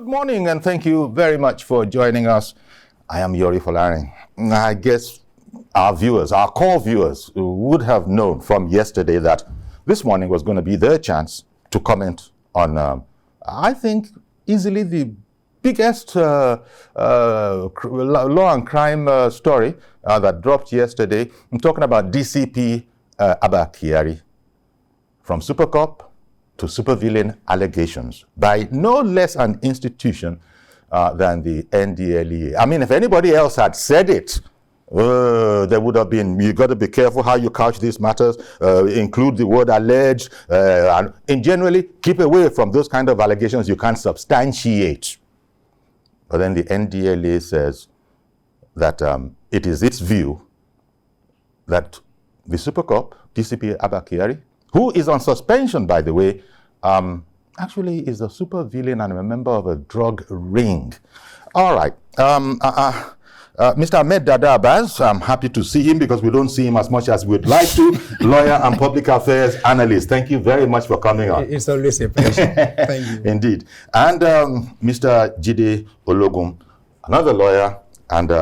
Good morning, and thank you very much for joining us. I am Yori Folari. I guess our viewers, our core viewers, would have known from yesterday that this morning was going to be their chance to comment on, I think, easily the biggest law and crime story that dropped yesterday. I'm talking about DCP Abba Kyari, from Super Cop to supervillain allegations by no less an institution than the Ndlea. I mean, if anybody else had said it, there would have been, you got to be careful how you couch these matters, include the word alleged, and generally keep away from those kind of allegations you can't substantiate. But then the Ndlea says that it is its view that the Super Cop, DCP Abba Kyari, who is on suspension, by the way, actually is a super villain and a member of a drug ring. All right. Mr. Ahmed Dada Abbas, I'm happy to see him because we don't see him as much as we'd like to. Lawyer and public affairs analyst. Thank you very much for coming on. It's always a pleasure. Thank you. Indeed. And Mr. Jide Ologun, another lawyer and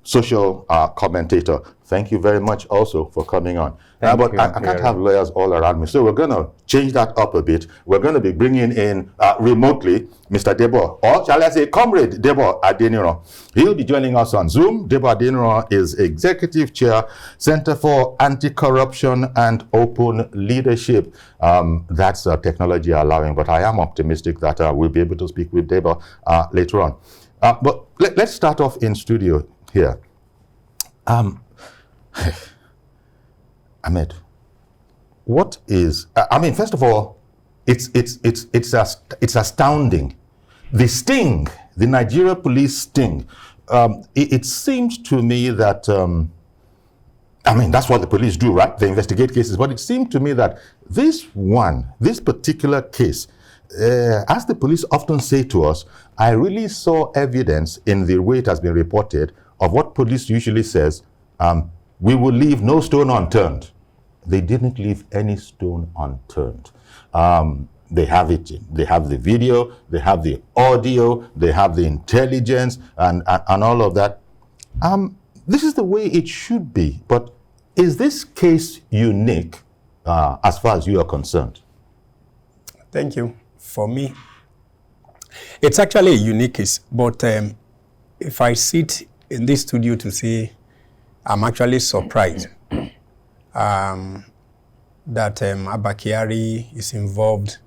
social commentator. Thank you very much also for coming on. But I can't have lawyers all around me, so we're going to change that up a bit. We're going to be bringing in remotely Mr. Debo, or shall I say Comrade Debo Adeniran. He'll be joining us on Zoom. Debo Adeniran is Executive Chair, Center for Anti-Corruption and Open Leadership. That's technology allowing, but I am optimistic that we'll be able to speak with Debo later on. But let's start off in studio here. Ahmed, what is? I mean, first of all, it's astounding. The sting, the Nigeria police sting. It seems to me that I mean, that's what the police do, right? They investigate cases. But it seemed to me that this particular case, as the police often say to us, I really saw evidence in the way it has been reported of what police usually says. We will leave no stone unturned. They didn't leave any stone unturned. They have it. They have the video. They have the audio. They have the intelligence and all of that. This is the way it should be. But is this case unique as far as you are concerned? Thank you. For me, it's actually a unique case. But if I sit in this studio to say, I'm actually surprised that Abba Kyari is involved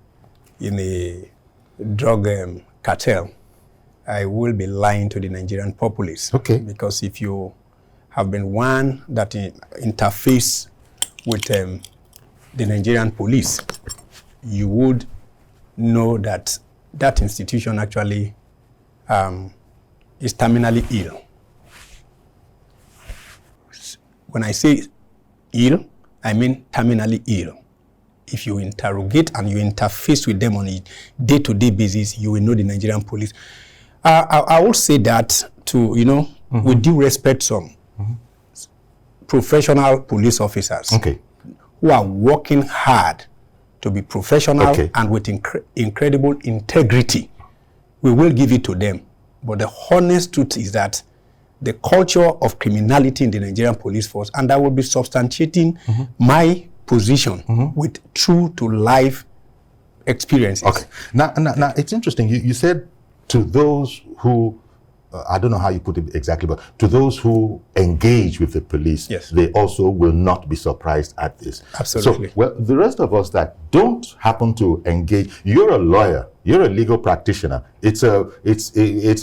in a drug cartel. I will be lying to the Nigerian populace. Okay. Because if you have been one that interface with the Nigerian police, you would know that that institution actually is terminally ill. When I say ill, I mean terminally ill. If you interrogate and you interface with them on a day-to-day basis, you will know the Nigerian police. I would say that to, with due respect, some professional police officers who are working hard to be professional and with incredible integrity. We will give it to them. But the honest truth is that the culture of criminality in the Nigerian police force, and I will be substantiating my position with true to life experiences. Okay. Now it's interesting. You said to those who, I don't know how you put it exactly, but to those who engage with the police, yes, they also will not be surprised at this. Absolutely. So, well, the rest of us that don't happen to engage, you're a lawyer, you're a legal practitioner. It's a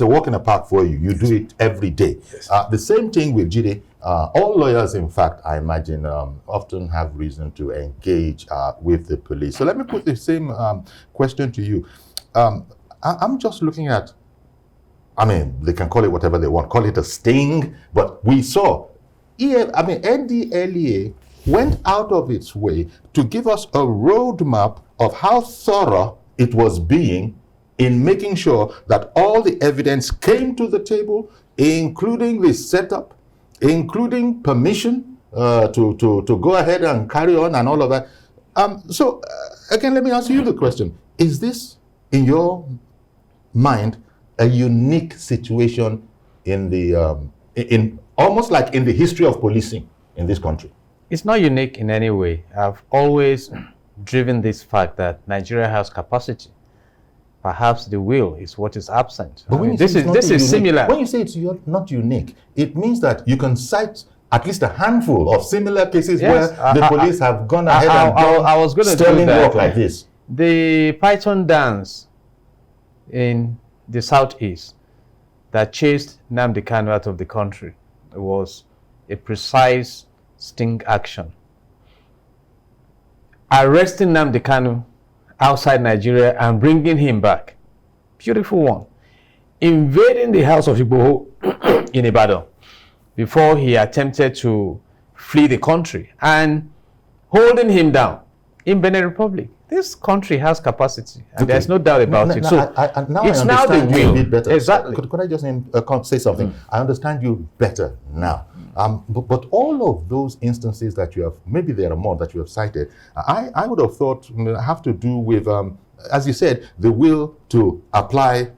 walk in the park for you. You do it every day. Yes. The same thing with Jide. All lawyers, in fact, I imagine, often have reason to engage with the police. So let me put the same question to you. I'm just looking at, I mean, they can call it whatever they want, call it a sting, but we saw, Ndlea went out of its way to give us a roadmap of how thorough it was being in making sure that all the evidence came to the table, including the setup, including permission to go ahead and carry on and all of that. So again, let me ask you the question. Is this, in your mind, a unique situation in the in almost like in the history of policing in this country? It's not unique in any way. I've always driven this fact that Nigeria has capacity. Perhaps the will is what is absent. But this is similar. When you say it's not unique, it means that you can cite at least a handful of similar cases where the police have gone ahead and done sterling work like this. The Python dance in the southeast that chased Nnamdi Kanu out of the country was a precise sting action. Arresting Nnamdi Kanu outside Nigeria and bringing him back. Beautiful one. Invading the house of Igboho in Ibadan before he attempted to flee the country and holding him down in Benin Republic. This country has capacity, and there's no doubt about it. So it's now the will. Exactly. Could I just say something? I understand you better now. But all of those instances that you have, maybe there are more that you have cited, I would have thought have to do with, as you said, the will to apply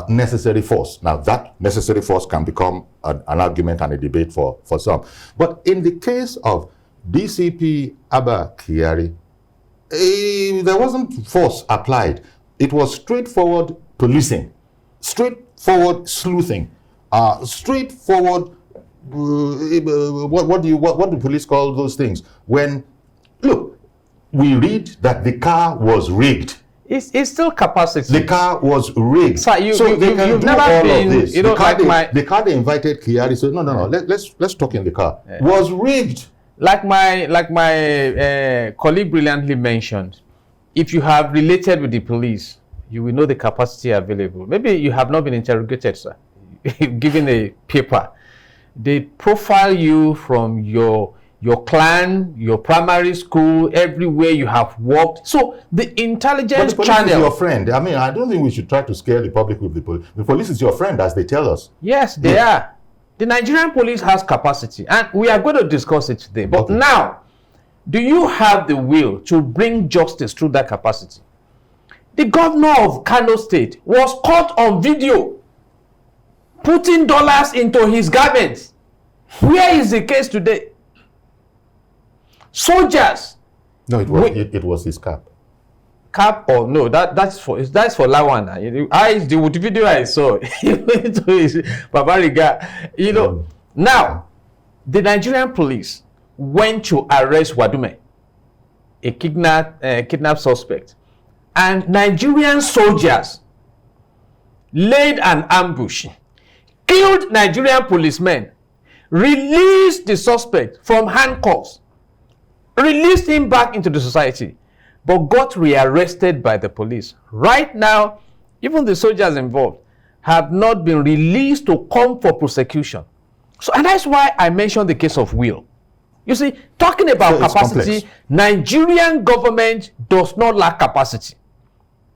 necessary force. Now, that necessary force can become an argument and a debate for some. But in the case of DCP Abba Kyari, there wasn't force applied. It was straightforward policing, straightforward sleuthing, straightforward. What do police call those things? When, look, we read that the car was rigged. It's still capacity. The car was rigged. So they can do all of this. You know, the car they invited Kyari said, no. Let's talk in the car. Was rigged. Like my colleague brilliantly mentioned, if you have related with the police, you will know the capacity available. Maybe you have not been interrogated, sir, given a paper. They profile you from your clan, your primary school, everywhere you have worked. So the intelligence but the police is your friend. I mean, I don't think we should try to scare the public with the police. The police is your friend, as they tell us. Yes, they are. The Nigerian police has capacity, and we are going to discuss it today. But now, do you have the will to bring justice through that capacity? The governor of Kano State was caught on video putting dollars into his garments. Where is the case today? Soldiers. No, it was his cap. Cap or no? That's for Lawana. The video I saw. Babariga. Now the Nigerian police went to arrest Wadume, a kidnap suspect, and Nigerian soldiers laid an ambush, killed Nigerian policemen, released the suspect from handcuffs, released him back into the society, but got rearrested by the police. Right now, even the soldiers involved have not been released to come for prosecution. So, and that's why I mentioned the case of Will. You see, talking about capacity, Nigerian government does not lack capacity,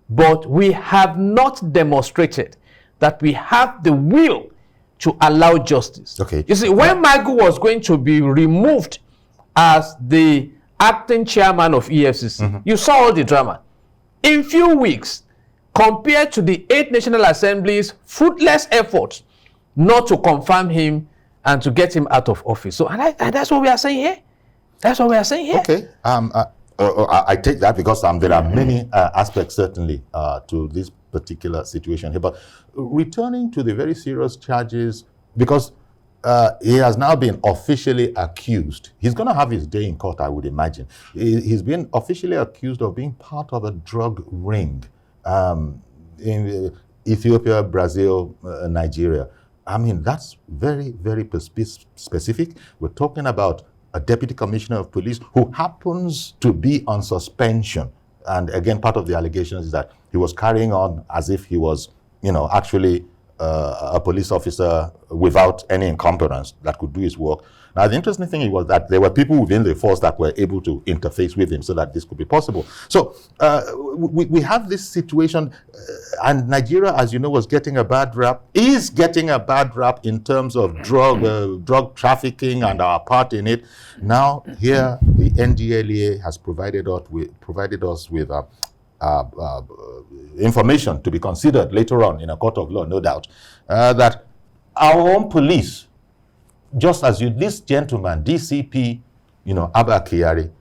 but we have not demonstrated that we have the will to allow justice. Okay. You see, when Magu was going to be removed as the acting chairman of EFCC, you saw all the drama. In few weeks, compared to the 8 National Assembly's fruitless efforts not to confirm him and to get him out of office. So, and that's what we are saying here. That's what we are saying here. Okay. I take that because there are many aspects, certainly, to this particular situation here. But returning to the very serious charges, because he has now been officially accused. He's going to have his day in court, I would imagine. He's been officially accused of being part of a drug ring in Ethiopia, Brazil, Nigeria. I mean, that's very, very specific. We're talking about a deputy commissioner of police who happens to be on suspension. And again, part of the allegations is that he was carrying on as if he was, actually a police officer without any incompetence that could do his work. Now, the interesting thing was that there were people within the force that were able to interface with him so that this could be possible. So we have this situation, and Nigeria, as you know, is getting a bad rap in terms of drug trafficking and our part in it. Now, here, the Ndlea has provided us with information to be considered later on in a court of law, no doubt, that our own police, just as this gentleman, DCP, Abba Kyari,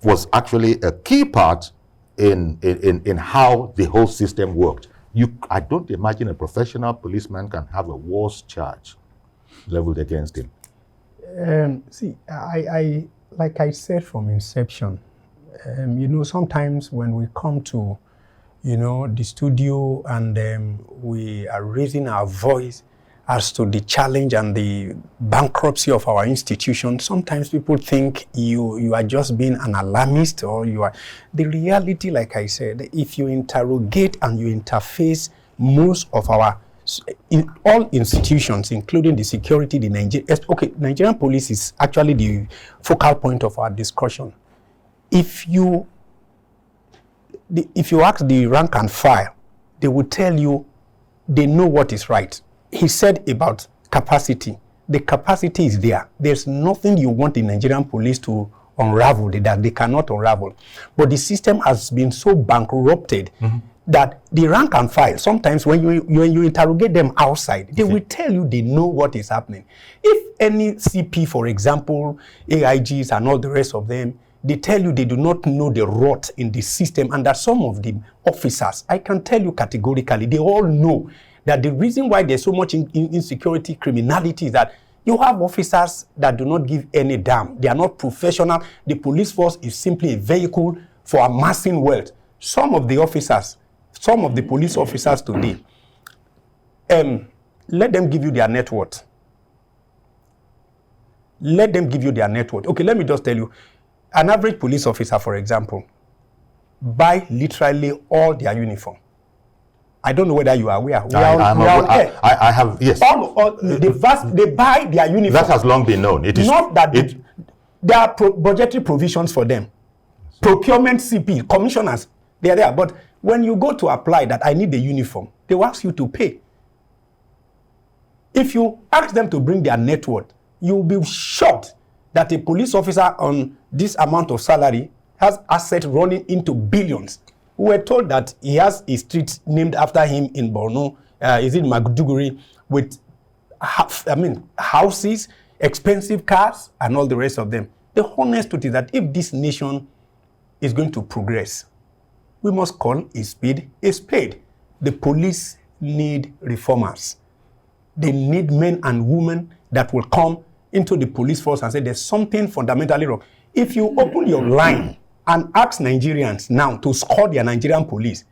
was actually a key part in how the whole system worked. I don't imagine a professional policeman can have a worse charge leveled against him. See, I like I said from inception, sometimes when we come to, the studio and we are raising our voice as to the challenge and the bankruptcy of our institution, sometimes people think you are just being an alarmist, or you are. The reality, like I said, if you interrogate and you interface most of our, in all institutions, including the security, the Nigerian police is actually the focal point of our discussion. If you ask the rank and file, they will tell you they know what is right. He said about capacity. The capacity is there. There's nothing you want the Nigerian police to unravel that they cannot unravel. But the system has been so bankrupted that the rank and file, sometimes when you interrogate them outside, they will tell you they know what is happening. If any CP, for example, AIGs and all the rest of them, they tell you they do not know the rot in the system, and that some of the officers, I can tell you categorically, they all know that the reason why there's so much insecurity, criminality, is that you have officers that do not give any damn. They are not professional. The police force is simply a vehicle for amassing wealth. Some of the police officers today, let them give you their net worth. Let them give you their net worth. Okay, let me just tell you, an average police officer, for example, buy literally all their uniform. I don't know whether you are aware. I have, yes. They buy their uniform. That has long been known. It is not that there are budgetary provisions for them. Procurement CP, commissioners, they are there. But when you go to apply that I need the uniform, they will ask you to pay. If you ask them to bring their net worth, you will be shocked that a police officer on this amount of salary has assets running into billions. We were told that he has a street named after him in Borno, is it Maiduguri, with houses, expensive cars, and all the rest of them. The honest truth is that if this nation is going to progress, we must call a spade a spade. The police need reformers. They need men and women that will come into the police force and say there's something fundamentally wrong. If you open your line and ask Nigerians now to score their Nigerian police,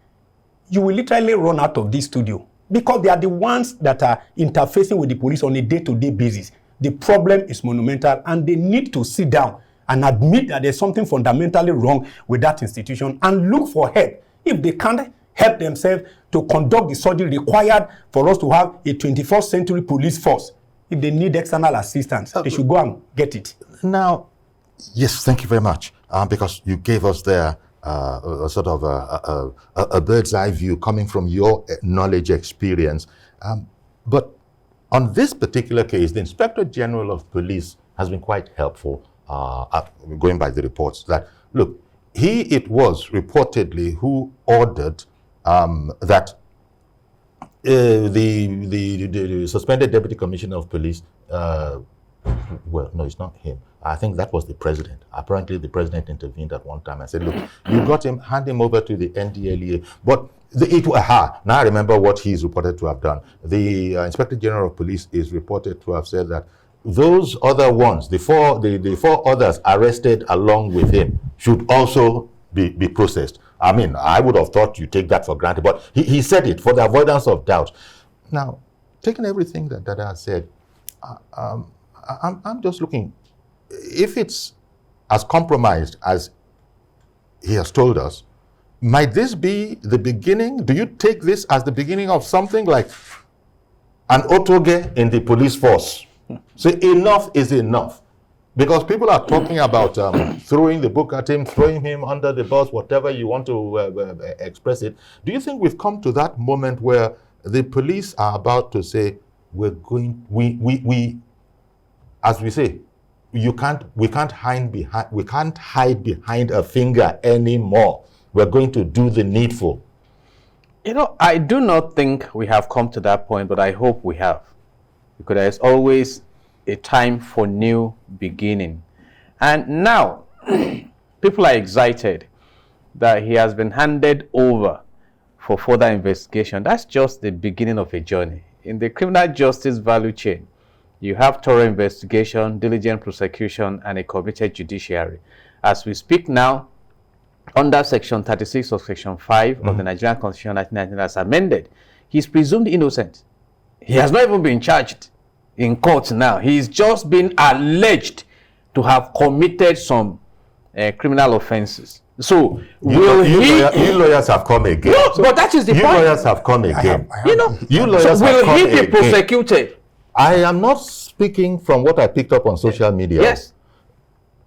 you will literally run out of this studio, because they are the ones that are interfacing with the police on a day-to-day basis. The problem is monumental, and they need to sit down and admit that there's something fundamentally wrong with that institution and look for help. If they can't help themselves to conduct the surgery required for us to have a 21st century police force, if they need external assistance, they should go and get it. Now, yes, thank you very much, because you gave us there a sort of a bird's eye view coming from your knowledge experience. But on this particular case, the Inspector General of Police has been quite helpful, going by the reports, that, look, it was reportedly who ordered that the suspended Deputy Commissioner of Police, well, no, it's not him. I think that was the president. Apparently, the president intervened at one time and said, look, you got him, hand him over to the NDLEA. But now I remember what he's reported to have done. The Inspector General of Police is reported to have said that those other ones, the four others arrested along with him, should also be processed. I mean, I would have thought you take that for granted, but he said it for the avoidance of doubt. Now, taking everything that Dada has said, I'm just looking, if it's as compromised as he has told us, might this be the beginning? Do you take this as the beginning of something like an otoge in the police force? So enough is enough. Because people are talking about throwing the book at him, throwing him under the bus, whatever you want to express it. Do you think we've come to that moment where the police are about to say, as we say, we can't hide behind a finger anymore. we're going to do the needful? You know, I do not think we have come to that point, but I hope we have. Because there's always a time for new beginning. And now, people are excited that he has been handed over for further investigation. That's just the beginning of a journey. In the criminal justice value chain, you have thorough investigation, diligent prosecution, and a committed judiciary. As we speak now, under Section 36 of Section 5 of the Nigerian Constitution 1999 as amended, he's presumed innocent. He has not even been charged in court now. He's just been alleged to have committed some criminal offenses. So, you lawyers have come again. No, but that is the point. You lawyers have come again. You lawyers so have come will he be again. prosecuted? I am not speaking from what I picked up on social media. Yes.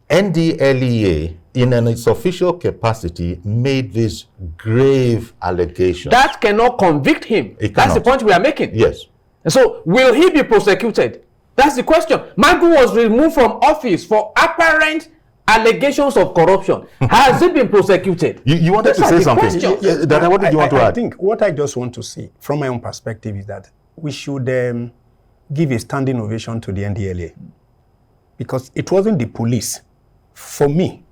Ndlea, in its official capacity, made this grave allegation. That cannot convict him. That's the point we are making. Yes. So, will he be prosecuted? That's the question. Magu was removed from office for apparent allegations of corruption. Has he been prosecuted? You wanted to say something. What did you want to add? I think what I just want to say, from my own perspective, is that we should give a standing ovation to the Ndlea, because it wasn't the police. For me,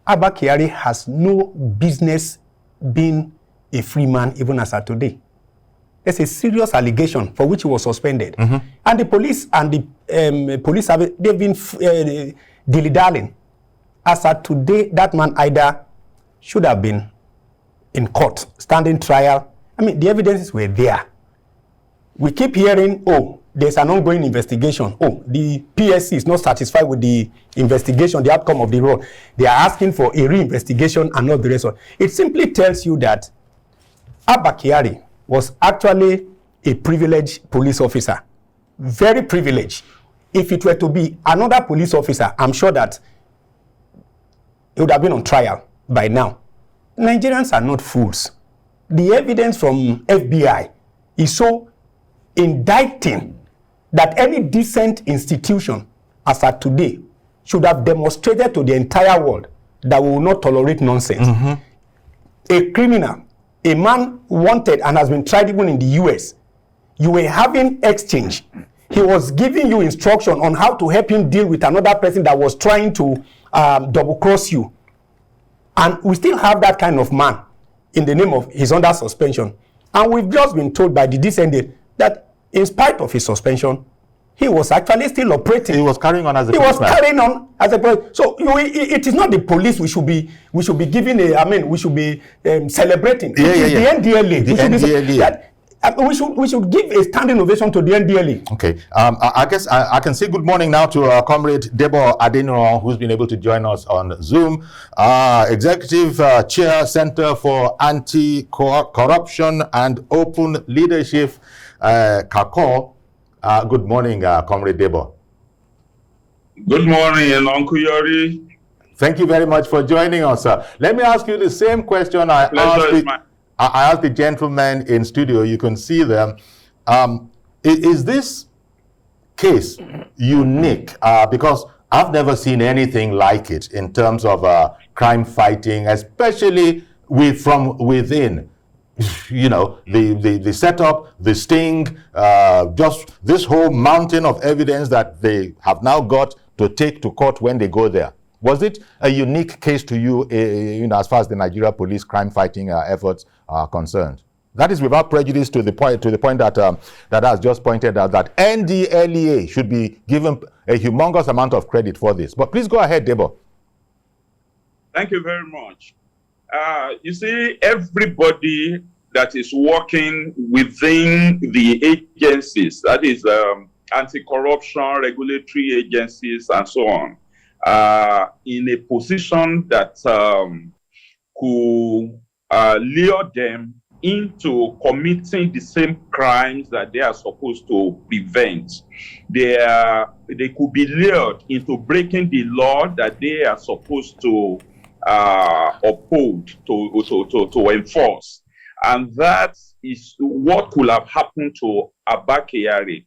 Abba Kyari has no business being a free man even as of today. There's a serious allegation for which he was suspended. And the police and the police service, they've been dilly-dallying. As of today, that man either should have been in court, standing trial. I mean, the evidences were there. We keep hearing, oh, there's an ongoing investigation. Oh, the PSC is not satisfied with the investigation, the outcome of the role. They are asking for a re-investigation and not the rest of it. It simply tells you that Abba Kyari was actually a privileged police officer. Very privileged. If it were to be another police officer, I'm sure that he would have been on trial by now. Nigerians are not fools. The evidence from FBI is so indicting that any decent institution, as at today, should have demonstrated to the entire world that we will not tolerate nonsense. A criminal, a man wanted and has been tried even in the US, you were having exchange. He was giving you instruction on how to help him deal with another person that was trying to double-cross you. And we still have that kind of man in the name of he's under suspension. And we've just been told by the descendant that in spite of his suspension, he was actually still operating. He was carrying on as a policeman. He was carrying on as a policeman. So it is not the police we should be giving we should be celebrating. The Ndlea. We should give a standing ovation to the Ndlea. Okay. I guess I can say good morning now to our comrade Debo Adeniran, who's been able to join us on Zoom. Executive Chair, Center for Anti-Corruption and Open Leadership, Cartel. Good morning, Comrade Debo. Good morning, Uncle Yori. Thank you very much for joining us, sir. Let me ask you the same question I asked the gentleman in studio. You can see them. Is this case unique? Because I've never seen anything like it in terms of crime fighting, especially from within. You know, the setup, the sting, just this whole mountain of evidence that they have now got to take to court when they go there. Was it a unique case to you, as far as the Nigeria police crime fighting efforts are concerned? That is without prejudice to the point that that has just pointed out that Ndlea should be given a humongous amount of credit for this. But please go ahead, Debo. Thank you very much. You see, everybody that is working within the agencies, that is anti-corruption, regulatory agencies, and so on, in a position that could lure them into committing the same crimes that they are supposed to prevent. They could be lured into breaking the law that they are supposed to uphold, to enforce. And that is what could have happened to Abba Kyari.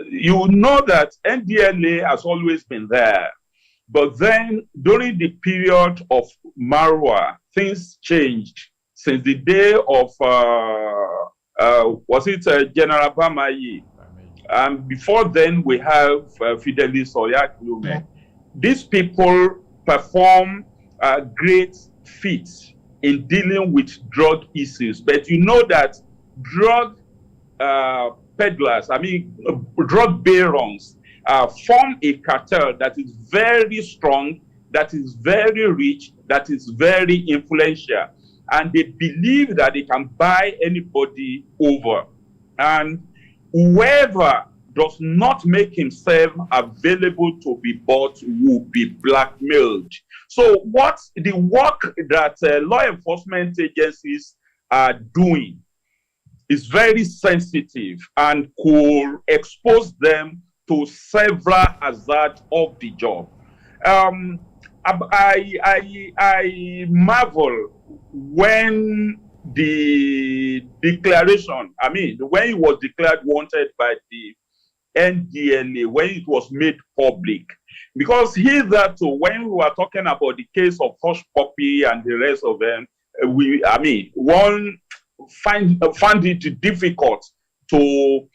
You know that Ndlea has always been there. But then during the period of Marwa, things changed. Since the day of, General Bamayi? And before then, we have Fidelis Oyaklume. These people perform great feats in dealing with drug issues. But you know that drug peddlers, drug barons, form a cartel that is very strong, that is very rich, that is very influential. And they believe that they can buy anybody over. And whoever does not make himself available to be bought will be blackmailed. So what's the work that law enforcement agencies are doing is very sensitive and could expose them to several hazards of the job. I marvel when the declaration, when he was declared wanted by the Ndlea, when it was made public, because hitherto, when we were talking about the case of Hush Puppy and the rest of them, one found it difficult to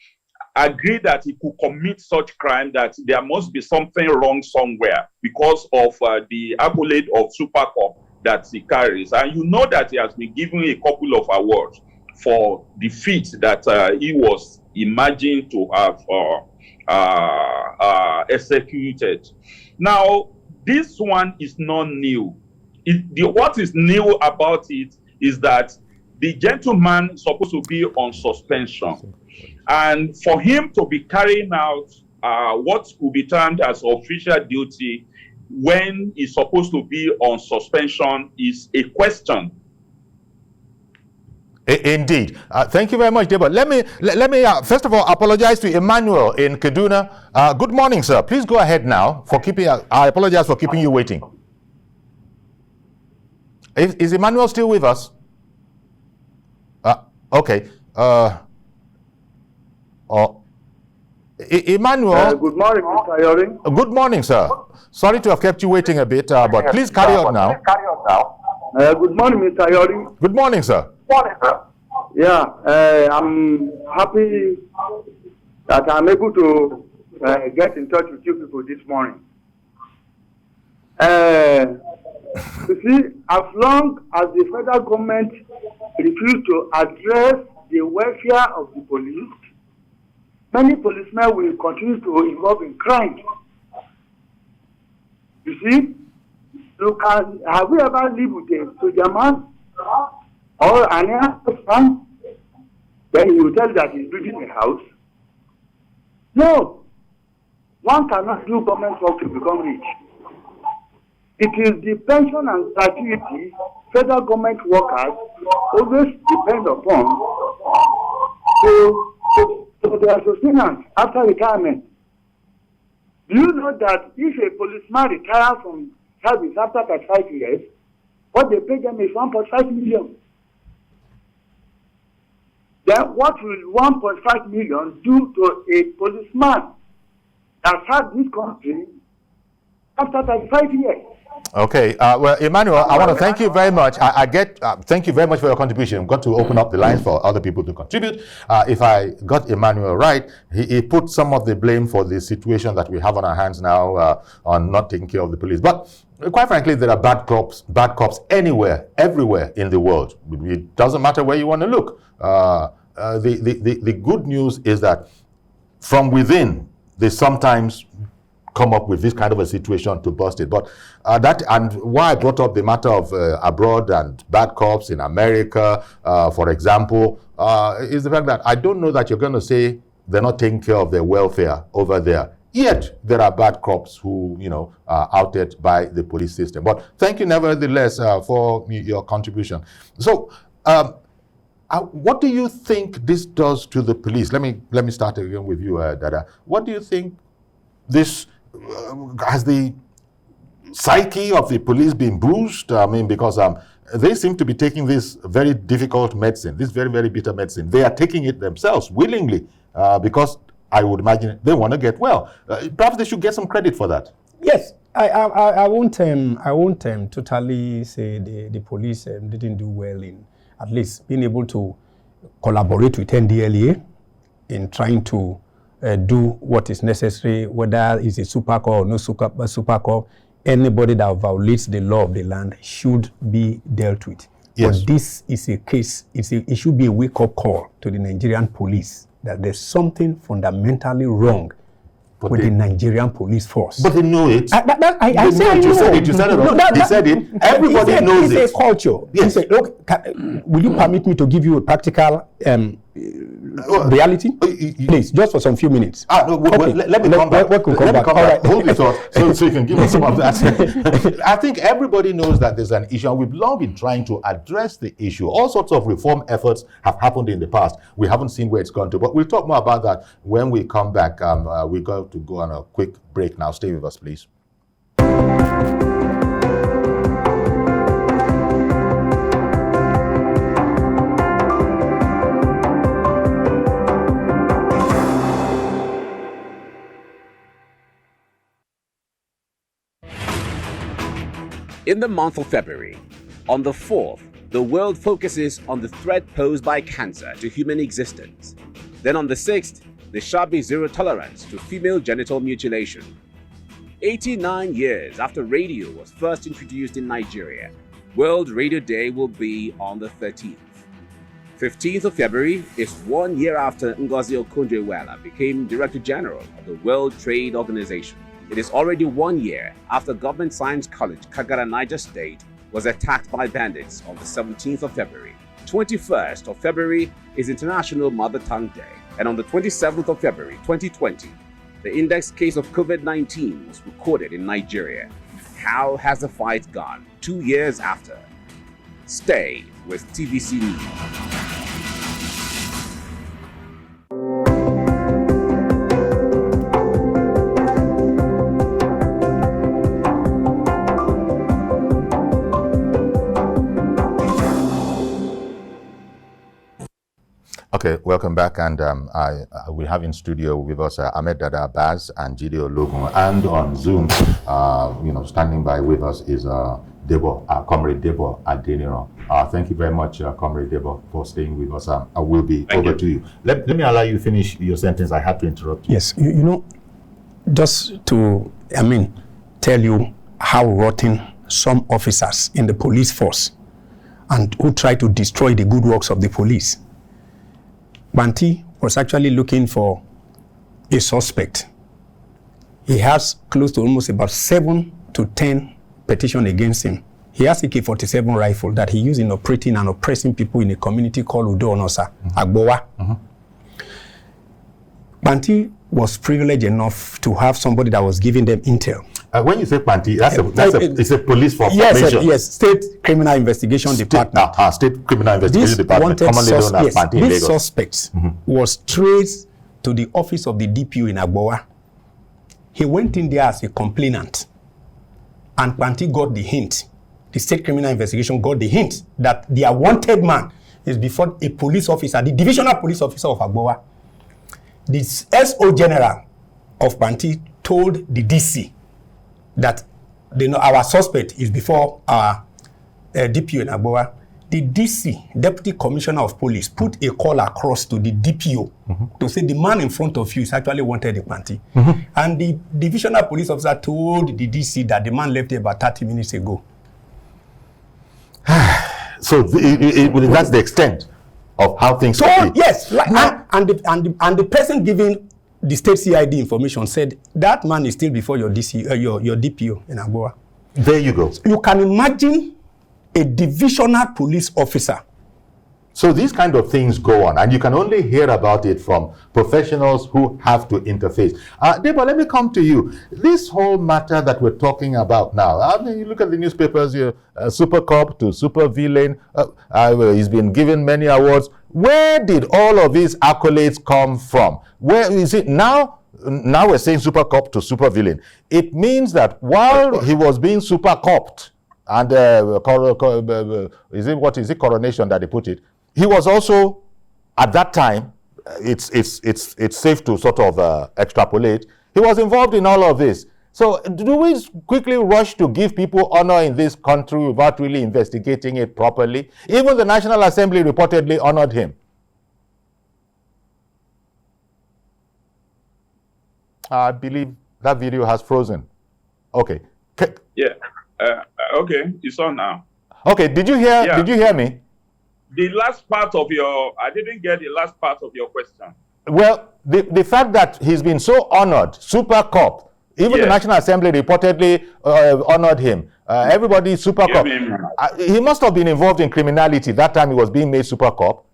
agree that he could commit such crime, that there must be something wrong somewhere because of the accolade of Super Cup that he carries. And you know that he has been given a couple of awards for the feat that he was imagined to have executed. Now, this one is not new. What is new about it is that the gentleman is supposed to be on suspension. And for him to be carrying out what could be termed as official duty when he's supposed to be on suspension is a question. Indeed. Thank you very much, Debo. Let me first of all apologize to Emmanuel in Kaduna. Good morning, sir. Please go ahead now. I apologize for keeping you waiting. Is Emmanuel still with us? Okay. Emmanuel. Good morning, Mr. Kyari. Good morning, sir. Sorry to have kept you waiting a bit, but please carry on now. Good morning, Mr. Kyari. Good morning, sir. Yeah, I'm happy that I'm able to get in touch with you people this morning. You see, as long as the federal government refuses to address the welfare of the police, many policemen will continue to involve in crime. You see, have you ever lived with a soldier man or an man? Then he will tell that he's building a house. No, one cannot do government work to become rich. It is the pension and gratuity federal government workers always depend upon for their sustenance after retirement. Do you know that if a policeman retires from service after 35 years, what they pay them is 1.5 million? Then what will 1.5 million do to a policeman that served this country after 35 years? Okay, well, Emmanuel, I want to thank you very much. Thank you very much for your contribution. I've got to open up the lines for other people to contribute. If I got Emmanuel right, he put some of the blame for the situation that we have on our hands now on not taking care of the police. But quite frankly, there are bad cops anywhere, everywhere in the world. It doesn't matter where you want to look. The good news is that from within, they sometimes come up with this kind of a situation to bust it. But and why I brought up the matter of abroad and bad cops in America, for example, is the fact that I don't know that you're going to say they're not taking care of their welfare over there. Yet there are bad cops who, are outed by the police system. But thank you nevertheless for your contribution. So, what do you think this does to the police? Let me start again with you, Dada. What do you think this has the psyche of the police been bruised? Because they seem to be taking this very difficult medicine, this very, very bitter medicine. They are taking it themselves willingly because I would imagine they want to get well. Perhaps they should get some credit for that. Yes, I won't totally say the police didn't do well in at least being able to collaborate with NDLEA in trying to do what is necessary, whether it's a super call or no super call. Anybody that violates the law of the land should be dealt with. Yes. But this is a case, it should be a wake-up call to the Nigerian police that there's something fundamentally wrong with the Nigerian police force. But they know it. I said you said it. You said it. He said it. Everybody knows it. It's a culture. Yes. Look, will you permit me to give you a practical reality? Please, just for some few minutes. Let me come back. Let me come back. Hold your thought so you can give us some of that. I think everybody knows that there's an issue, and we've long been trying to address the issue. All sorts of reform efforts have happened in the past. We haven't seen where it's gone to, but we'll talk more about that when we come back. We're going to go on a quick break now. Stay with us, please. In the month of February, on the 4th, the world focuses on the threat posed by cancer to human existence. Then on the 6th, there shall be zero tolerance to female genital mutilation. 89 years after radio was first introduced in Nigeria, World Radio Day will be on the 13th. 15th of February is 1 year after Ngozi Okonjo-Iweala became Director General of the World Trade Organization. It is already 1 year after Government Science College, Kagara, Niger State, was attacked by bandits on the 17th of February. 21st of February is International Mother Tongue Day. And on the 27th of February 2020, the index case of COVID-19 was recorded in Nigeria. How has the fight gone 2 years after? Stay with TVC News. Okay, welcome back, and we have in studio with us Ahmed Dada Baz and Jide Ologun, and on Zoom, standing by with us is Comrade Debo Adeniran. Thank you very much, Comrade Debo, for staying with us. I will be over to you. Let me allow you to finish your sentence. I had to interrupt you. Yes, just to, tell you how rotten some officers in the police force and who try to destroy the good works of the police. Banti was actually looking for a suspect. He has close to almost about 7 to 10 petitions against him. He has a AK-47 rifle that he used in operating and oppressing people in a community called Udo Onosa, Agbowa. Banti was privileged enough to have somebody that was giving them intel. When you say Banti, it's a police force. Yes, State Criminal Investigation Department. State Criminal Investigation Department, commonly known as Banti in Lagos. This suspect was traced to the office of the DPO in Agbowa. He went in there as a complainant, and Banti got the hint. The State Criminal Investigation got the hint that their wanted man is before a police officer, the divisional police officer of Agbowa. The SO General of Banti told the DC that our suspect is before our DPO in Agbowa. The DC, Deputy Commissioner of Police, put a call across to the DPO to say the man in front of you is actually wanted in Banti. And the divisional police officer told the DC that the man left here about 30 minutes ago. So that's the extent of how things are. Yes, and the person giving the state CID information said that man is still before your DC, your DPO in Agbowa. There you go. You can imagine a divisional police officer. So these kind of things go on, and you can only hear about it from professionals who have to interface. Debo, let me come to you. This whole matter that we're talking about now, you look at the newspapers here, super cop to super villain. He's been given many awards. Where did all of these accolades come from? Where is it now? Now we're saying super cop to super villain. It means that while he was being super copped, and coronation that they put it, he was also, at that time, it's safe to sort of extrapolate, he was involved in all of this. So do we quickly rush to give people honor in this country without really investigating it properly? Even the National Assembly reportedly honored him. I believe that video has frozen. Okay. Yeah. Okay, it's on now. Okay, did you hear? Yeah. Did you hear me? The last part of I didn't get the last part of your question. Well, the fact that he's been so honored, super cop, even the National Assembly reportedly honored him. Everybody super cop. He must have been involved in criminality that time he was being made super cop.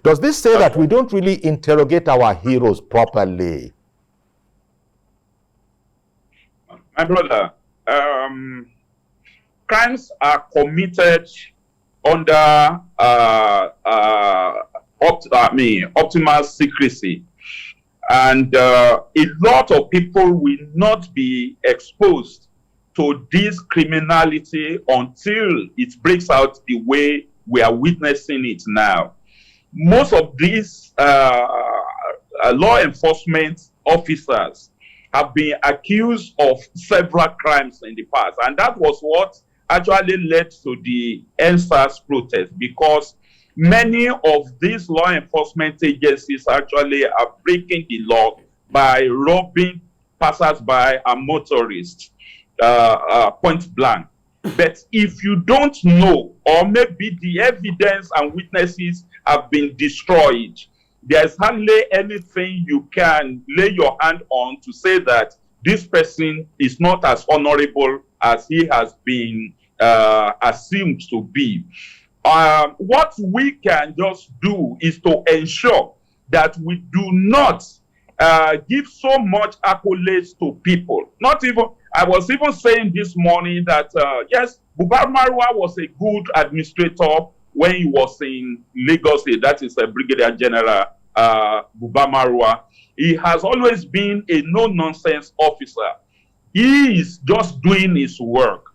Does this say that we don't really interrogate our heroes properly? My brother, crimes are committed under optimal secrecy, and a lot of people will not be exposed to this criminality until it breaks out the way we are witnessing it now. Most of these law enforcement officers have been accused of several crimes in the past, and that was what actually led to the NSAS protest, because many of these law enforcement agencies actually are breaking the law by robbing passers-by and motorists point blank. But if you don't know, or maybe the evidence and witnesses have been destroyed, there's hardly anything you can lay your hand on to say that this person is not as honorable as he has been assumed to be. What we can just do is to ensure that we do not give so much accolades to people. Not even, I was even saying this morning that, yes, Buba Marwa was a good administrator when he was in Lagos State. That is a Brigadier General Buba Marwa. He has always been a no-nonsense officer. He is just doing his work,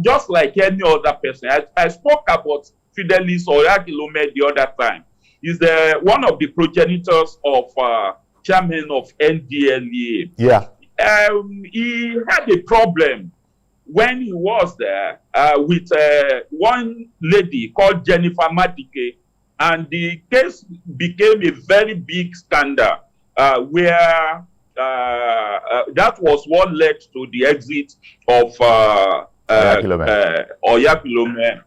just like any other person. I spoke about Fidelis Oyakilome the other time. He's one of the progenitors of chairman of Ndlea. Yeah. He had a problem when he was there with one lady called Jennifer Madike, and the case became a very big scandal where that was what led to the exit of Oyakilome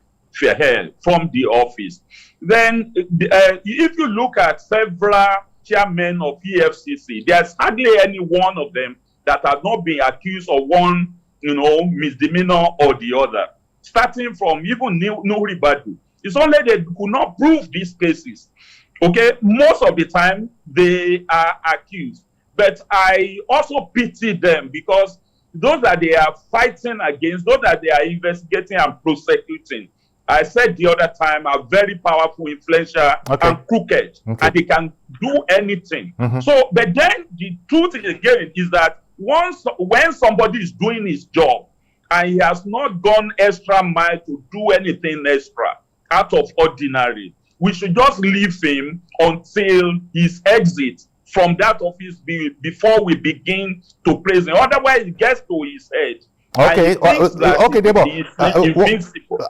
from the office. Then, if you look at several chairmen of EFCC, there's hardly any one of them that have not been accused of one, misdemeanor or the other. Starting from even Nuhri Badu, it's only they could not prove these cases. Okay, most of the time they are accused, but I also pity them, because those that they are fighting against, those that they are investigating and prosecuting, I said the other time, are very powerful, influential, and crooked, and they can do anything. So, but then the truth again is that when somebody is doing his job and he has not gone extra mile to do anything extra out of ordinary, we should just leave him until his exit from that office before we begin to praise him. Otherwise, it gets to his head. Okay, okay, Debo.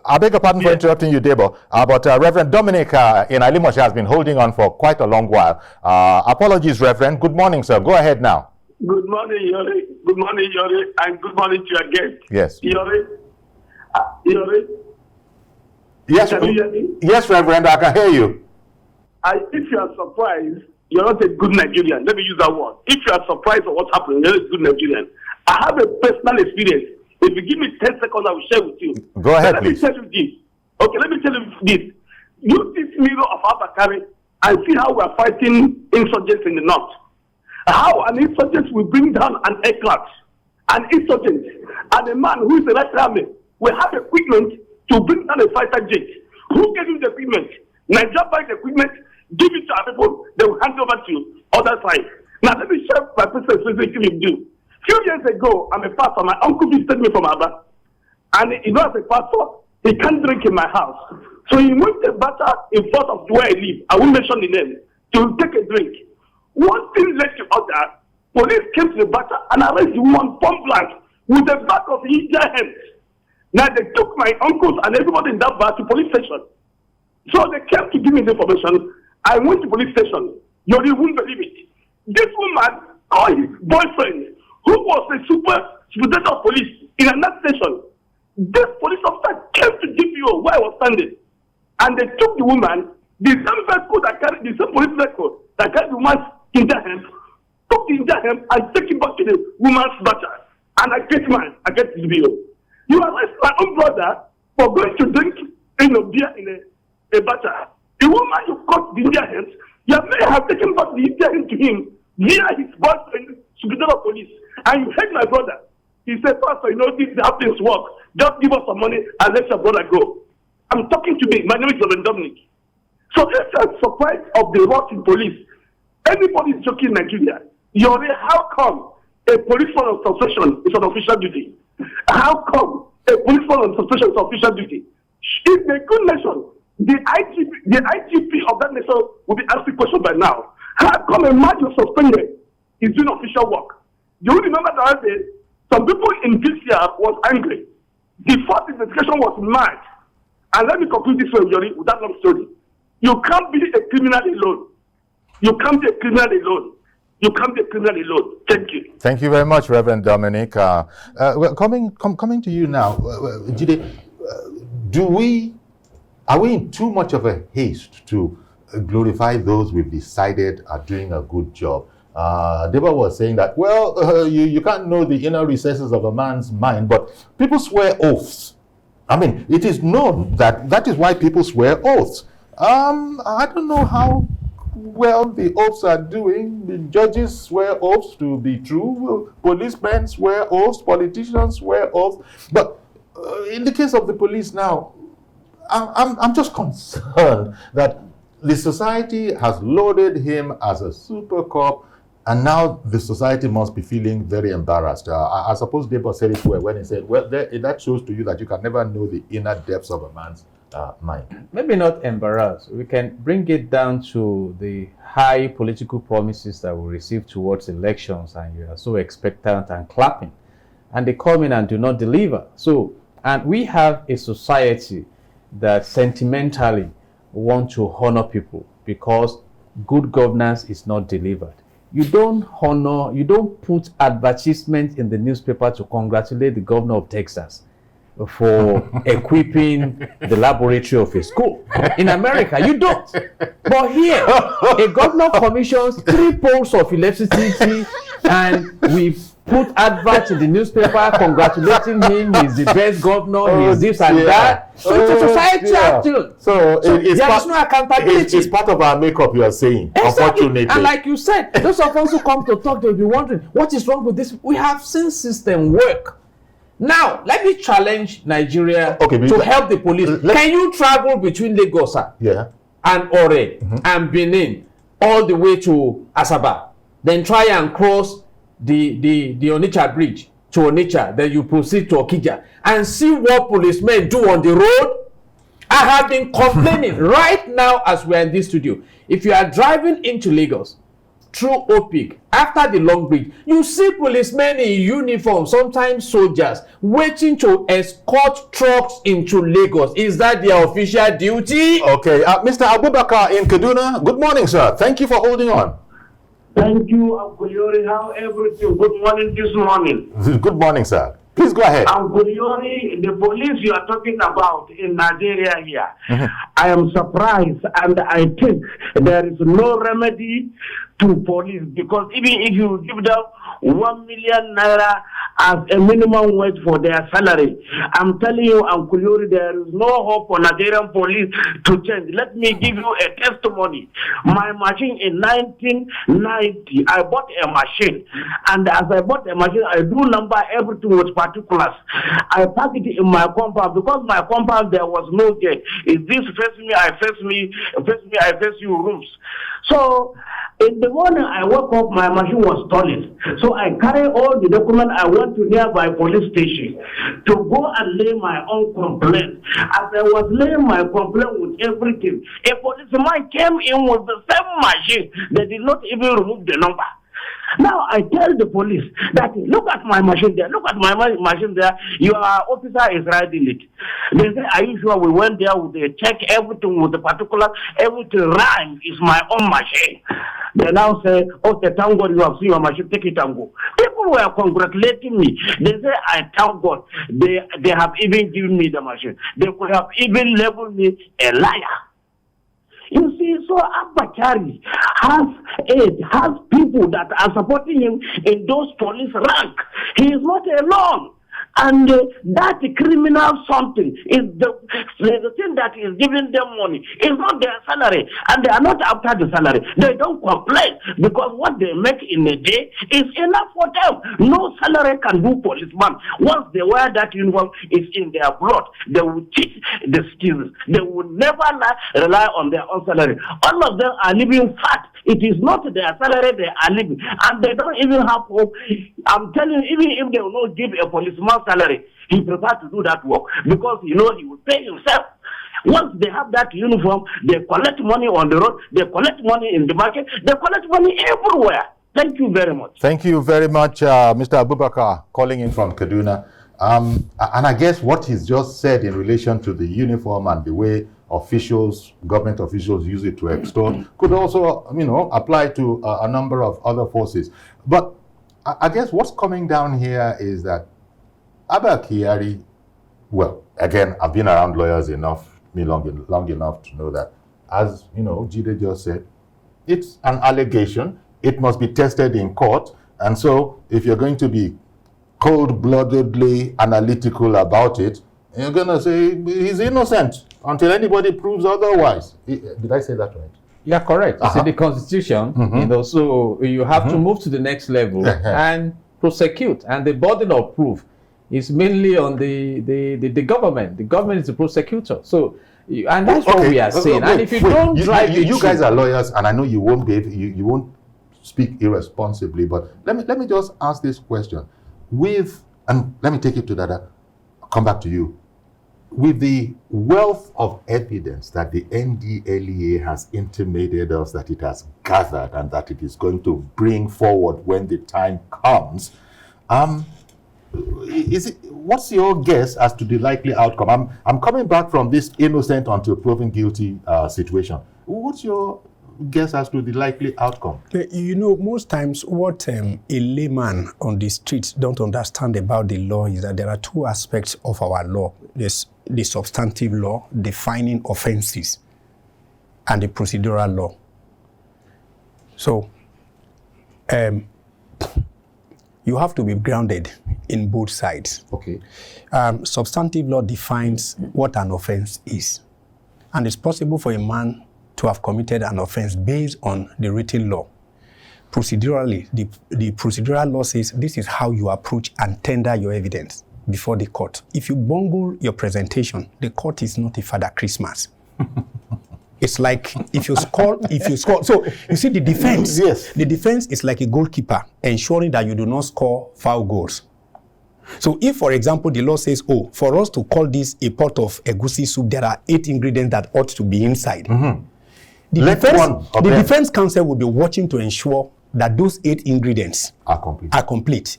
I beg your pardon for interrupting you, Debo. But Reverend Dominic in Alimoshe has been holding on for quite a long while. Apologies, Reverend. Good morning, sir. Go ahead now. Good morning, Yori. Good morning, Yori, and good morning to your guest. Yes. Yori. Yori. Yes. Can you hear me? Yes, Reverend. I can hear you. If you are surprised, you're not a good Nigerian. Let me use that word. If you are surprised at what's happening, you're not a good Nigerian. I have a personal experience. If you give me 10 seconds, I will share with you. Go ahead, please. Let me tell you this. Okay, let me tell you this. Use this mirror of Abba Kyari and see how we are fighting insurgents in the north. How an insurgent will bring down an aircraft, an insurgent, and a man who is a right army will have equipment to bring down a fighter jet. Who gave him the equipment? Nigeria buys the equipment, give it to our people, they will hand over to other side. Now let me share my personal experience with you. Few years ago, I'm a pastor. My uncle visited me from Abba. And as a pastor, he can't drink in my house. So he went to Bata in front of where I live. I won't mention the name. To take a drink. One thing led to other. Police came to the battle and arrested the woman point blank with the back of India hands. Now they took my uncles and everybody in that bar to police station. So they came to give me the information. I went to police station. You won't believe it. This woman called his boyfriend, who was a superintendent of police in another station. This police officer came to DPO where I was standing. And they took the woman, the same vehicle that carried the same police vehicle that carried the woman's India hand, took the India hand and take it back to the woman's battle. And I get the DPO. You arrest my own brother for going to drink beer in a battle. The woman you cut the India hands, you may have taken back the India hand to him via his boyfriend, superintendent of police. And you hate my brother. He said, Pastor, you know, this is how things work. Just give us some money and let your brother go. I'm talking to me. My name is Reverend Dominic. So if you're surprised of the rot in police, anybody is joking in Nigeria. How come a policeman on suspension is on official duty? How come a policeman on suspension is on official duty? In a good nation, the IGP of that nation will be asking questions by now. How come a man who's suspended is doing official work? Do you remember that day? Some people in PCR was angry. The first investigation was in March. And let me conclude this way, Yori, with that long story. You can't be a criminal alone. You can't be a criminal alone. You can't be a criminal alone. Thank you. Thank you very much, Reverend Dominic. Coming to you now, Jide, are we in too much of a haste to glorify those we've decided are doing a good job? Deba was saying that, well, you can't know the inner recesses of a man's mind, but people swear oaths. I mean, it is known that is why people swear oaths. I don't know how well the oaths are doing. The judges swear oaths to be true. Policemen swear oaths. Politicians swear oaths. But in the case of the police now, I'm just concerned that the society has loaded him as a super cop, and now the society must be feeling very embarrassed. I suppose Debo said it well when he said, well, that shows to you that you can never know the inner depths of a man's mind. Maybe not embarrassed. We can bring it down to the high political promises that we receive towards elections, and you are so expectant and clapping, and they come in and do not deliver. So, and we have a society that sentimentally want to honor people because good governance is not delivered. You don't put advertisements in the newspaper to congratulate the governor of Texas for equipping the laboratory of a school. In America, you don't. But here, a governor commissions 3 poles of electricity, and we put adverts in the newspaper congratulating him. He's the best governor. He's this and that. So it's a society attitude. So there is no accountability. It's part of our makeup, you are saying. Exactly. Unfortunately. And like you said, those of us who come to talk, they'll be wondering, what is wrong with this? We have seen system work. Now, let me challenge Nigeria to help the police. Can you travel between Lagos and Ore and Benin all the way to Asaba, then try and cross the Onitsha bridge to Onitsha, then you proceed to Okija and see what policemen do on the road? I have been complaining right now as we are in this studio. If you are driving into Lagos through Opik, after the long bridge, you see policemen in uniform, sometimes soldiers, waiting to escort trucks into Lagos. Is that their official duty? Okay, Mr. Abubakar in Kaduna, good morning, sir. Thank you for holding on. Thank you, Uncle Yori. How everything? Good morning this morning. Good morning, sir. Please go ahead. Uncle Yori, the police you are talking about in Nigeria here, I am surprised, and I think there is no remedy to police, because even if you give them 1 million naira as a minimum wage for their salary, I'm telling you, Uncle Yori, there is no hope for Nigerian police to change. Let me give you a testimony. My machine in 1990, I bought a machine, and as I bought a machine, I do number everything with particulars. I pack it in my compound, because my compound there was no gate. If this face me, I face me, I face you rooms. So in the morning I woke up, my machine was stolen. So I carry all the documents. I went to nearby police station to go and lay my own complaint. As I was laying my complaint with everything, a policeman came in with the same machine. They did not even remove the number. Now I tell the police that look at my machine there, look at my machine there. Your officer is riding it. They say, are you sure? We went there with the check, everything with the particular, everything rhymes is my own machine. They now say, okay, thank God you have seen your machine, take it and go. People were congratulating me. They say, I thank God. They have even given me the machine. They could have even labeled me a liar. You see, so Abba Kyari has people that are supporting him in those police rank. He is not alone. And that criminal something is the thing that is giving them money. It's not their salary. And they are not after the salary. They don't complain because what they make in a day is enough for them. No salary can do policeman. Once they wear that uniform, it's in their blood. They will teach the skills. They will never rely on their own salary. All of them are living fat. It is not their salary they are living. And they don't even have hope. I'm telling you, even if they will not give a policeman salary, he prefers to do that work because he knows he will pay himself. Once they have that uniform, they collect money on the road, they collect money in the market, they collect money everywhere. Thank you very much. Thank you very much, Mr. Abubakar, calling in from Kaduna. And I guess what he's just said in relation to the uniform and the way government officials use it to extort could also, apply to a number of other forces. But I guess what's coming down here is that Abba Kyari, well, again, I've been around lawyers long enough to know that, as Jide just said, it's an allegation. It must be tested in court. And so if you're going to be cold-bloodedly analytical about it, you're going to say he's innocent until anybody proves otherwise. Did I say that right? Yeah, correct. It's in the Constitution, so you have to move to the next level and prosecute. And the burden of proof is mainly on the government. The government is the prosecutor. So, and that's what we are saying. And if you don't drive you guys are lawyers, and I know you won't you won't speak irresponsibly, but let me just ask this question. And let me take it to that. I'll come back to you. With the wealth of evidence that the Ndlea has intimated us that it has gathered and that it is going to bring forward when the time comes, what's your guess as to the likely outcome? I'm coming back from this innocent until proven guilty situation. What's your guess as to the likely outcome? Most times what a layman on the streets don't understand about the law is that there are two aspects of our law. There's the substantive law defining offenses and the procedural law. So you have to be grounded in both sides. Okay. Substantive law defines what an offense is. And it's possible for a man to have committed an offense based on the written law. Procedurally, the procedural law says this is how you approach and tender your evidence before the court. If you bungle your presentation, the court is not a Father Christmas. It's like if you score. So you see the defense. Yes. The defense is like a goalkeeper ensuring that you do not score foul goals. So if, for example, the law says, for us to call this a pot of egusi soup, there are 8 ingredients that ought to be inside. The defense counsel will be watching to ensure that those 8 ingredients are complete.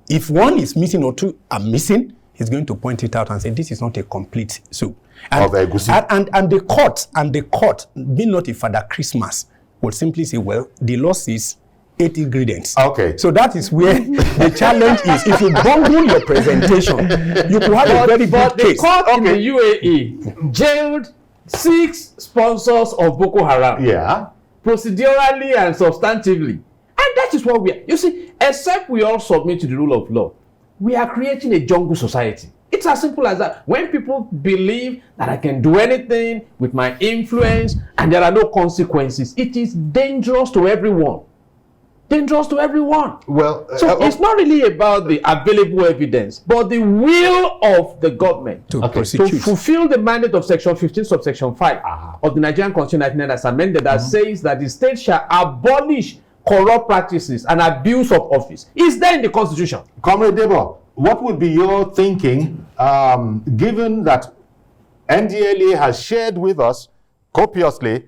If one is missing or 2 are missing, he's going to point it out and say, this is not a complete soup. And the court, being not a Father Christmas, will simply say, well, the law says 8 ingredients. Okay. So that is where the challenge is. If you bungle your presentation, you could have a very good case. The court in the UAE jailed 6 sponsors of Boko Haram. Yeah. Procedurally and substantively. And that is what we are. You see, except we all submit to the rule of law, we are creating a jungle society. It's as simple as that. When people believe that I can do anything with my influence and there are no consequences, it is dangerous to everyone. Dangerous to everyone. Well, so it's not really about the available evidence, but the will of the government to fulfill the mandate of Section 15, subsection 5 of the Nigerian Constitution 1999 as amended, that says that the state shall abolish corrupt practices and abuse of office. It's there in the Constitution. Comrade Debo, what would be your thinking, given that Ndlea has shared with us copiously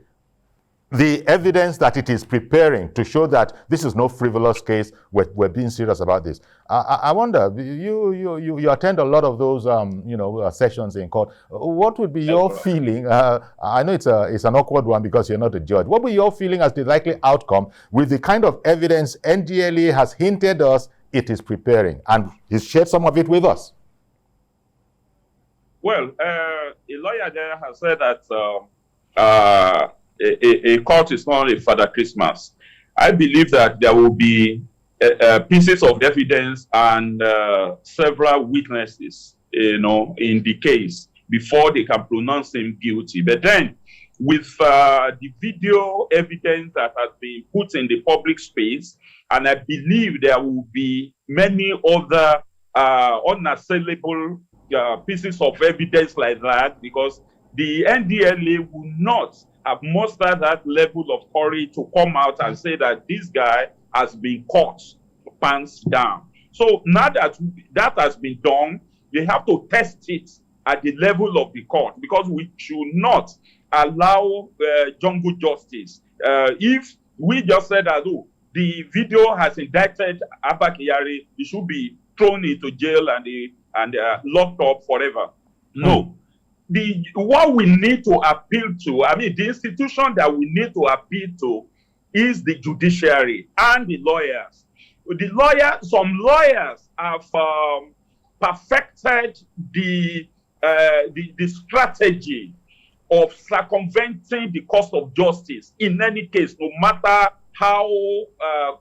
the evidence that it is preparing to show that this is no frivolous case, we're being serious about this. I wonder, you attend a lot of those sessions in court. What would be your feeling? I know it's an awkward one because you're not a judge. What would be your feeling as the likely outcome with the kind of evidence Ndlea has hinted us it is preparing, and he's shared some of it with us? Well, a lawyer there has said that a court is not a Father Christmas. I believe that there will be pieces of evidence and several witnesses, in the case before they can pronounce him guilty. But then, with the video evidence that has been put in the public space, and I believe there will be many other unassailable pieces of evidence like that, because the Ndlea will not have mustered that level of courage to come out and say that this guy has been caught pants down. So now that that has been done, they have to test it at the level of the court, because we should not allow jungle justice. If we just said that, oh, the video has indicted Abba Kyari, he should be thrown into jail and locked up forever. No. What we need to appeal to, the institution that we need to appeal to is the judiciary and the lawyers. Some lawyers have perfected the strategy of circumventing the course of justice in any case, no matter how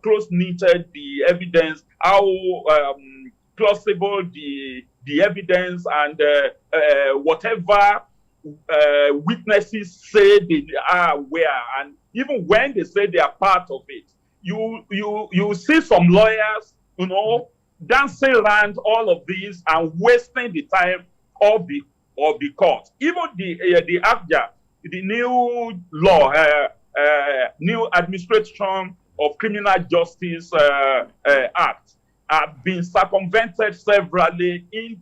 close-knitted the evidence, how plausible the evidence, and whatever witnesses say they are aware, and even when they say they are part of it, you see some lawyers, dancing around all of these and wasting the time of the court. Even the AKJA, the new law, new Administration of Criminal Justice Act, have been circumvented severally in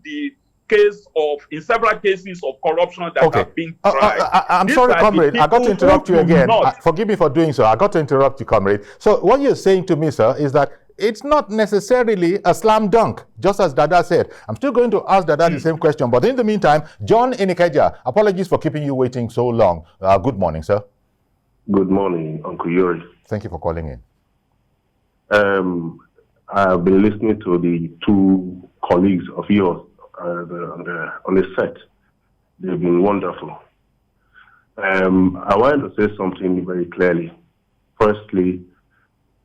several cases of corruption that have been tried. I'm sorry, comrade, I got to interrupt you again. Forgive me for doing so. I got to interrupt you, comrade. So what you're saying to me, sir, is that it's not necessarily a slam dunk, just as Dada said. I'm still going to ask Dada the same question, but in the meantime, John Ndlea, apologies for keeping you waiting so long. Good morning, sir. Good morning, Uncle Yuri. Thank you for calling in. I've been listening to the two colleagues of yours on the set. They've been wonderful. I wanted to say something very clearly. Firstly,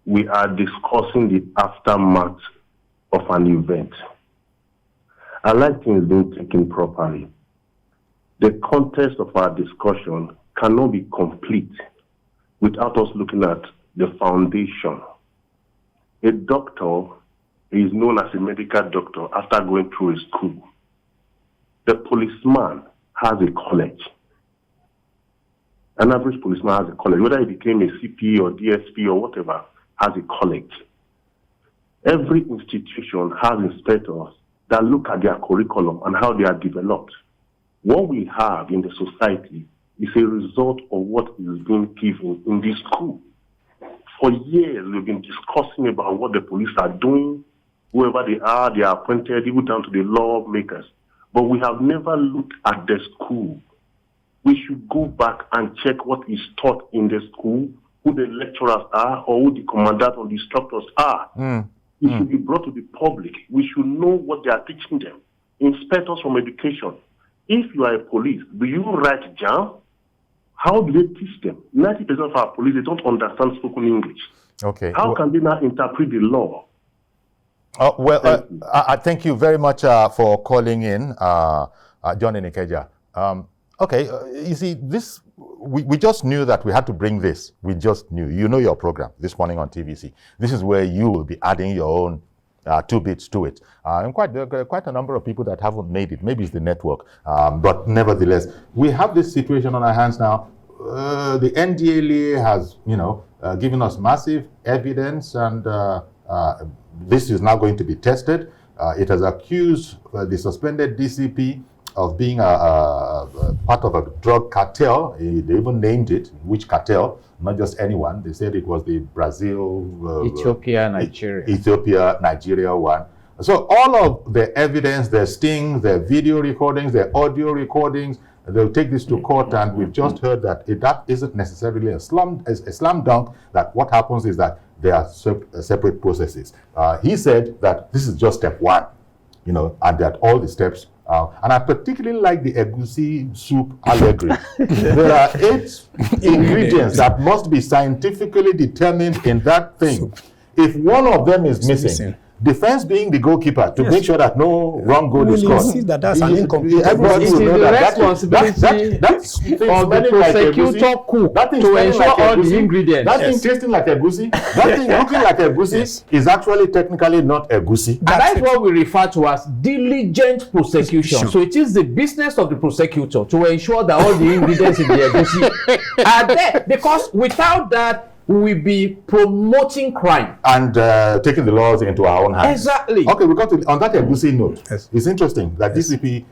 we are discussing the aftermath of an event. I like things being taken properly. The context of our discussion cannot be complete without us looking at the foundation. A doctor is known as a medical doctor after going through a school. The policeman has a college. An average policeman has a college. Whether he became a CP or DSP or whatever, has a college. Every institution has inspectors that look at their curriculum and how they are developed. What we have in the society is a result of what is being given in this school. For years, we've been discussing about what the police are doing, whoever they are appointed, even down to the lawmakers. But we have never looked at the school. We should go back and check what is taught in the school, who the lecturers are, or who the commandant or the instructors are. It should be brought to the public. We should know what they are teaching them. Inspectors from education. If you are a police, do you write jam? How do they teach them? 90% of our police, they don't understand spoken English. Okay. How can they now interpret the law? I thank you very much for calling in, John Ndlea. Okay, you see, this we just knew that we had to bring this. We just knew. You know your program this morning on TVC. This is where you will be adding your own 2 bits to it. And there are quite a number of people that haven't made it. Maybe it's the network. But nevertheless, we have this situation on our hands now. The Ndlea has, given us massive evidence, and this is now going to be tested. It has accused the suspended DCP of being a part of a drug cartel. They even named it, which cartel, not just anyone. They said it was the Brazil, Ethiopia, Nigeria one. So all of the evidence, their stings, their video recordings, their audio recordings, they'll take this to court, and we've just heard that that isn't necessarily a slam dunk, that what happens is that there are separate processes. He said that this is just step one, and that all the steps, and I particularly like the egusi soup allegory. There are 8 ingredients that must be scientifically determined in that thing. If one of them is missing, defense being the goalkeeper to make sure that no wrong goal is scored. See that's an incomplete. Everybody will know that responsibility that's of the prosecutor cook to ensure all the ingredients. That thing tasting like egusi, that thing looking like egusi is actually technically not egusi. And that's what we refer to as diligent prosecution. So it is the business of the prosecutor to ensure that all the ingredients in the egusi are there, because without that, we will be promoting crime and taking the laws into our own hands. Exactly. Okay, we got to on that egusi note. Yes. It's interesting that DCP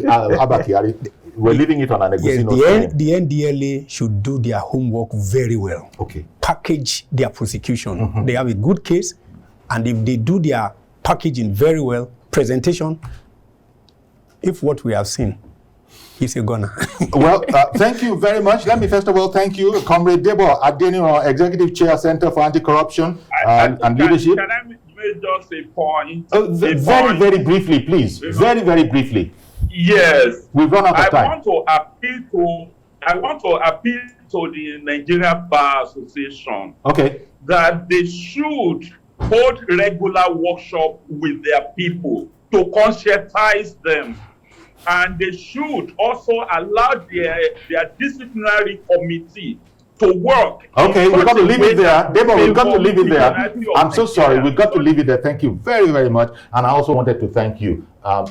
Abba Kyari, we're leaving it on an egusi note. The Ndlea should do their homework very well. Okay. Package their prosecution. They have a good case, and if they do their packaging very well, presentation, if what we have seen, he's a gunner. Well, thank you very much. Let me first of all thank you, Comrade Debo Adeniro, Executive Chair, Center for Anti-Corruption and Leadership. Can I make just a point? Very briefly, please. Very briefly. Yes. We've run out of time. I want to appeal to the Nigeria Bar Association. Okay. That they should hold regular workshop with their people to conscientize them. And they should also allow their disciplinary committee to work. Okay, we've got to leave it there. Debo, we've got to leave it there. I'm so sorry. We've got to leave it there. Thank you very much. And I also wanted to thank you.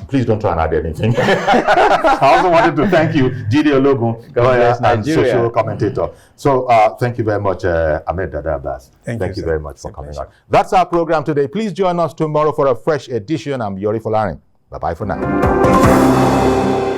Please don't try and add anything. I also wanted to thank you, Jide Ologun, lawyer and social commentator. So thank you very much, Ahmed Dada Abbas. Thank you very much for coming on. That's our program today. Please join us tomorrow for a fresh edition. I'm Yori Folarin. Bye-bye for now.